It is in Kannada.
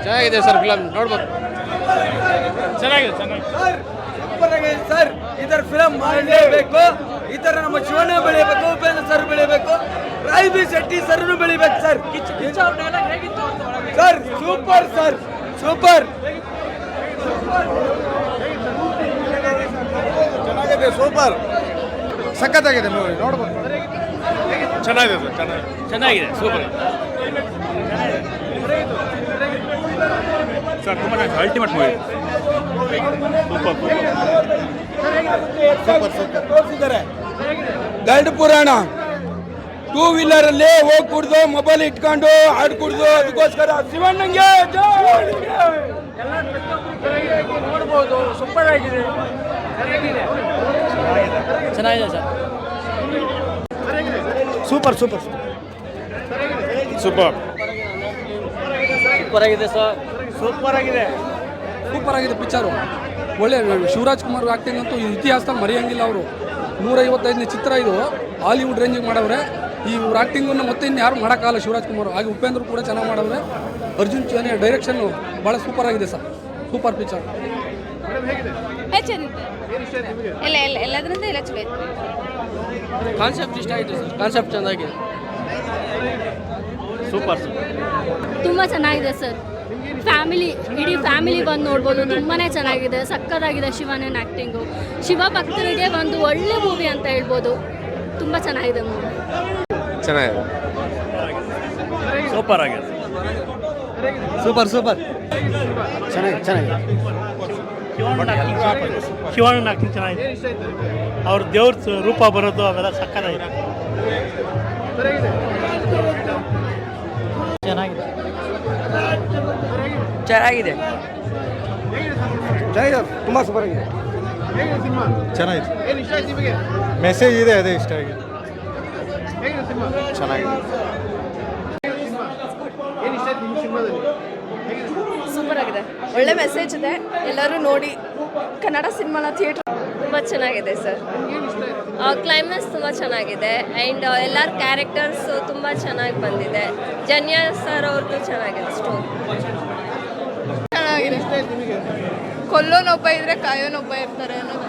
ಚೆನ್ನಾಗಿದೆ ಸರ್ ಫಿಲಮ್ ನೋಡ್ಬೋದು. ಚೆನ್ನಾಗಿದೆ ಸೂಪರ್ ಆಗಿದೆ ಸರ್. ಈ ತರ ಫಿಲಮ್ ಮಾಡಲೇಬೇಕು. ಈ ತರ ನಮ್ಮ ಶಿವಣ್ಣ ಬೆಳಿಬೇಕು, ಉಪೇಂದ್ರ ಸರ್ ಬೆಳಿಬೇಕು, ರಾಯ್ ಬಿ ಶೆಟ್ಟಿ ಸರ್ನು ಬೆಳಿಬೇಕು sir. Sir super sir, super ಚೆನ್ನಾಗಿದೆ, ಸೂಪರ್ ಸಖತ್ತಾಗಿದೆ ಮೂವಿ ನೋಡ್ಬೋದು. ಚೆನ್ನಾಗಿದೆ ಸರ್, ಚೆನ್ನಾಗಿದೆ ಸೂಪರ್ ಸರ್. ತುಂಬ ಅಲ್ಟಿಮೇಟ್ ಮೂವಿ. ತೋರಿಸಿದ್ದಾರೆ. ಗರುಡ ಪುರಾಣ ಟೂ ವೀಲರ್ ಅಲ್ಲಿ ಹೋಗಿ ಕುಡ್ದು ಮೊಬೈಲ್ ಇಟ್ಕೊಂಡು ಹಾಡು ಕುಡ್ದು ಅದಕ್ಕೋಸ್ಕರ ಶಿವಣ್ಣಂಗೆ ನೋಡ್ಬೋದು. ಸೂಪರ್ ಆಗಿದೆ, ಚೆನ್ನಾಗಿದೆ sir. Super super super super ಆಗಿದೆ ಸರ್. ಸೂಪರ್ ಆಗಿದೆ, ಸೂಪರ್ ಆಗಿದೆ ಪಿಕ್ಚರು. ಒಳ್ಳೆ ಶಿವರಾಜ್ ಕುಮಾರ್ ಆ್ಯಕ್ಟಿಂಗ್ ಅಂತೂ ಇತಿಹಾಸದಲ್ಲಿ ಮರೆಯಂಗಿಲ್ಲ. ಅವರು 155ನೇ ಚಿತ್ರ ಇದು, ಹಾಲಿವುಡ್ ರೇಂಜಿಗೆ ಮಾಡವ್ರೆ. ಈ ಆ್ಯಕ್ಟಿಂಗನ್ನು ಮತ್ತೆ ಇನ್ನು ಯಾರು ಮಾಡೋಕ್ಕಾಗಲ್ಲ ಶಿವರಾಜ್ ಕುಮಾರ್. ಹಾಗೆ ಉಪೇಂದ್ರ ಕೂಡ ಚೆನ್ನಾಗಿ ಮಾಡವ್ರೆ. ಅರ್ಜುನ್ ಚೋನಿ ಡೈರೆಕ್ಷನ್ನು ಭಾಳ ಸೂಪರ್ ಆಗಿದೆ ಸರ್. Super picture. ಎಲ್ಲದರಿಂದ ಎಲ್ಲ ಚಲೋ. ಕಾನ್ಸೆಪ್ಟ್ ಇಷ್ಟ ಆಯಿತು ಸರ್. ಕಾನ್ಸೆಪ್ಟ್ ಚೆನ್ನಾಗಿದೆ. ಸೂಪರ್ ತುಂಬ ಚೆನ್ನಾಗಿದೆ ಸರ್. ಇಡೀ ಫ್ಯಾಮಿಲಿ ಬಂದು ನೋಡ್ಬೋದು. ತುಂಬಾ ಚೆನ್ನಾಗಿದೆ, ಸಕ್ಕತ್ತಾಗಿದೆ ಶಿವಣ್ಣನ ಆ್ಯಕ್ಟಿಂಗು. ಶಿವ ಭಕ್ತರಿಗೆ ಒಂದು ಒಳ್ಳೆ ಮೂವಿ ಅಂತ ಹೇಳ್ಬೋದು. ತುಂಬ ಚೆನ್ನಾಗಿದೆ ಮೂವಿ. ಚೆನ್ನಾಗಿದೆ, ಸೂಪರ್ ಆಗಿದೆ. ಸೂಪರ್ ಸೂಪರ್ ಚೆನ್ನಾಗಿದೆ. ಶಿವಣ್ಣನ ಆ್ಯಕ್ಟಿಂಗ್ ಚೆನ್ನಾಗಿದೆ. ಅವ್ರ ದೇವ್ರ ರೂಪ ಬರೋದು ಅವೆಲ್ಲ ಸಕ್ಕತ್ತಾಗಿದೆ. ಚೆನ್ನಾಗಿದೆ, ಚೆನ್ನಾಗಿದೆ, ತುಂಬ ಸೂಪರ್ ಆಗಿದೆ. ಚೆನ್ನಾಗಿದೆ, ಮೆಸೇಜ್ ಇದೆ, ಅದೇ ಇಷ್ಟ ಆಗಿದೆ. ಚೆನ್ನಾಗಿದೆ, ಸೂಪರ್ ಆಗಿದೆ, ಒಳ್ಳೆ ಮೆಸೇಜ್ ಇದೆ. ಎಲ್ಲರೂ ನೋಡಿ ಕನ್ನಡ ಸಿನಿಮಾನ ಥಿಯೇಟರ್. ತುಂಬ ಚೆನ್ನಾಗಿದೆ ಸರ್. ಕ್ಲೈಮ್ಯಾಕ್ಸ್ ತುಂಬ ಚೆನ್ನಾಗಿದೆ. ಆ್ಯಂಡ್ ಎಲ್ಲರ ಕ್ಯಾರೆಕ್ಟರ್ಸ್ ತುಂಬ ಚೆನ್ನಾಗಿ ಬಂದಿದೆ. ಜನ್ಯ ಸರ್ ಅವ್ರದ್ದು ಚೆನ್ನಾಗಿದೆ ಸ್ಟೋರಿ. ಚೆನ್ನಾಗಿದೆ. ಕೊಲ್ಲೋನೊಬ್ಬ ಇದ್ರೆ ಕಾಯೋನೊಬ್ಬ ಇರ್ತಾರೆ ಅನ್ನೋದು